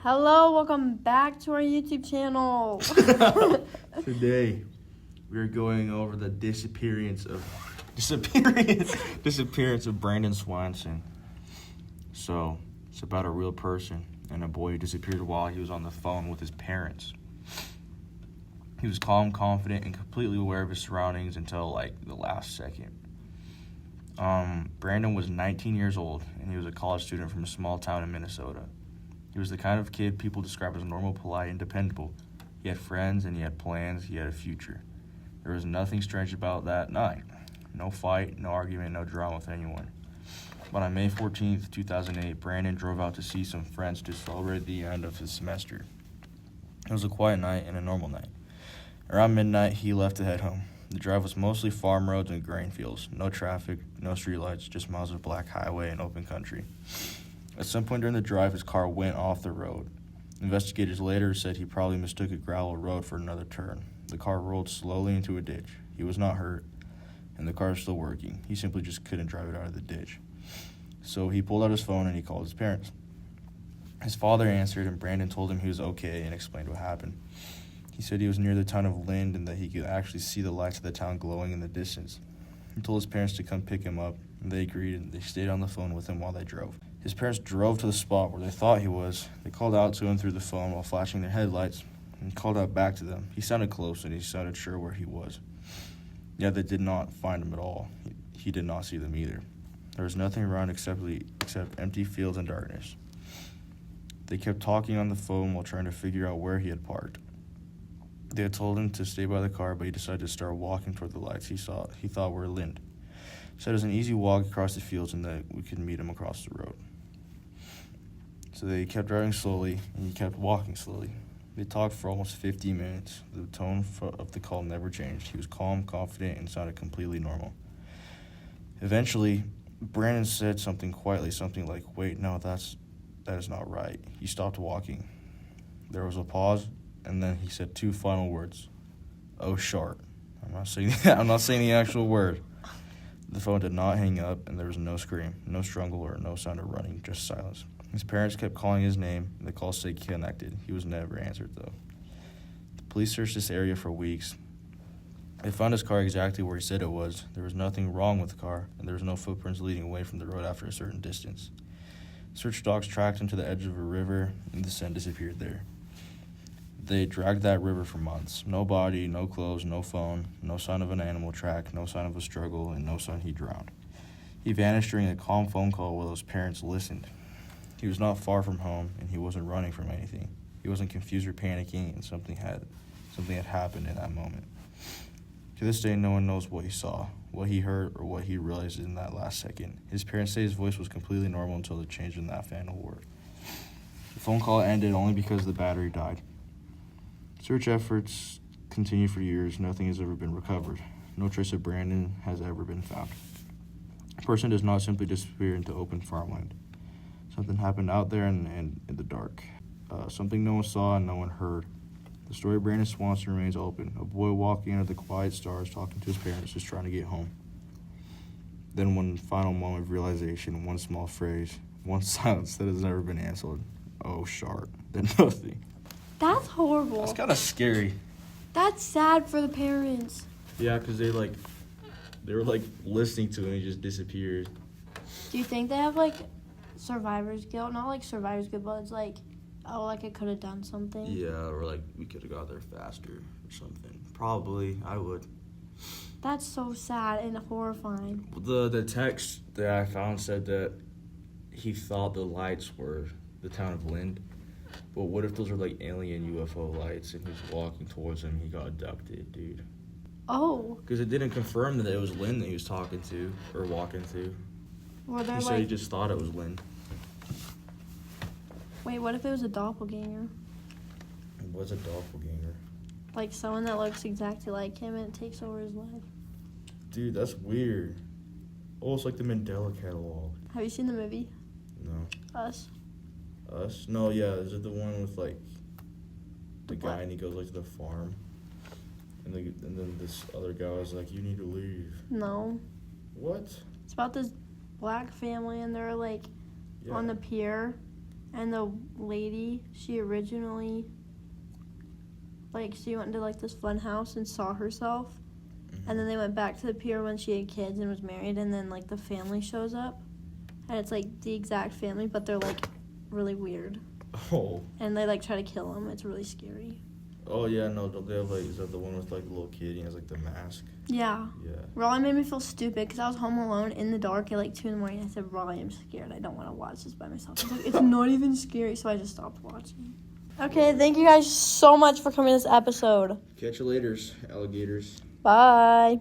Hello, welcome back to our YouTube channel. Today, we're going over the disappearance of Brandon Swanson. So, it's about a real person and a boy who disappeared while he was on the phone with his parents. He was calm, confident, and completely aware of his surroundings until, the last second. Brandon was 19 years old, and he was a college student from a small town in Minnesota. He was the kind of kid people describe as normal, polite, and dependable. He had friends, and he had plans, he had a future. There was nothing strange about that night. No fight, no argument, no drama with anyone. But on May 14th, 2008, Brandon drove out to see some friends to celebrate the end of his semester. It was a quiet night and a normal night. Around midnight, he left to head home. The drive was mostly farm roads and grain fields. No traffic, no streetlights, just miles of black highway and open country. At some point during the drive, his car went off the road. Investigators later said he probably mistook a gravel road for another turn. The car rolled slowly into a ditch. He was not hurt, and the car is still working. He simply just couldn't drive it out of the ditch. So he pulled out his phone and he called his parents. His father answered, and Brandon told him he was okay and explained what happened. He said he was near the town of Lind and that he could actually see the lights of the town glowing in the distance. He told his parents to come pick him up, and they agreed, and they stayed on the phone with him while they drove. His parents drove to the spot where they thought he was. They called out to him through the phone while flashing their headlights and called out back to them. He sounded close, and he sounded sure where he was. Yet they did not find him at all. He did not see them either. There was nothing around except empty fields and darkness. They kept talking on the phone while trying to figure out where he had parked. They had told him to stay by the car, but he decided to start walking toward the lights he thought were Lind. He said it was an easy walk across the fields and that we could meet him across the road. So they kept driving slowly, and he kept walking slowly. They talked for almost 50 minutes. The tone of the call never changed. He was calm, confident, and sounded completely normal. Eventually, Brandon said something quietly, something like, "Wait, no, that is not right." He stopped walking. There was a pause, and then he said two final words. "Oh, shart." I'm not saying the actual word. The phone did not hang up, and there was no scream, no struggle, or no sound of running, just silence. His parents kept calling his name, and the call stayed connected. He was never answered, though. The police searched this area for weeks. They found his car exactly where he said it was. There was nothing wrong with the car, and there was no footprints leading away from the road after a certain distance. Search dogs tracked him to the edge of a river, and the scent disappeared there. They dragged that river for months. No body, no clothes, no phone, no sign of an animal track, no sign of a struggle, and no sign he drowned. He vanished during a calm phone call while his parents listened. He was not far from home, and he wasn't running from anything. He wasn't confused or panicking, and something had happened in that moment. To this day, no one knows what he saw, what he heard, or what he realized in that last second. His parents say his voice was completely normal until the change in that final word. The phone call ended only because the battery died. Search efforts continued for years. Nothing has ever been recovered. No trace of Brandon has ever been found. A person does not simply disappear into open farmland. Something happened out there and in the dark. Something no one saw and no one heard. The story of Brandon Swanson remains open. A boy walking under the quiet stars, talking to his parents, just trying to get home. Then one final moment of realization, one small phrase, one silence that has never been answered. "Oh, shart." Then nothing. That's horrible. That's kind of scary. That's sad for the parents. Yeah, because they were listening to him and he just disappeared. Do you think they have survivor's guilt? Not survivor's guilt, but it's I could have done something. Yeah, or we could have got there faster or something. Probably, I would. That's so sad and horrifying. The text that I found said that he thought the lights were the town of Lind. But what if those were alien UFO lights and he was walking towards them and he got abducted, dude? Oh. Because it didn't confirm that it was Lynn that he was talking to or walking to. He said he just thought it was Lynn. Wait, what if it was a doppelganger? It was a doppelganger. Someone that looks exactly like him and takes over his life. Dude, that's weird. Oh, it's like the Mandela Catalog. Have you seen the movie? No. Us? No, yeah. Is it the one with the guy and he goes to the farm? And then this other guy was like, "You need to leave." No. What? It's about this black family and they're on the pier And the lady, she originally, like, she went into, like, this fun house and saw herself. Mm-hmm. And then they went back to the pier when she had kids and was married. And then, like, the family shows up. And it's, like, the exact family, but they're, like, really weird. Oh. And they, like, try to kill him. It's really scary. Oh, yeah, no, don't they have, like, is that the one with, like, the little kid and he has, like, the mask? Yeah. Yeah. Raleigh made me feel stupid because I was home alone in the dark at, like, 2 in the morning. I said, Raleigh, I'm scared. I don't want to watch this by myself. He's like, it's not even scary, so I just stopped watching. Okay, thank you guys so much for coming to this episode. Catch you later, alligators. Bye.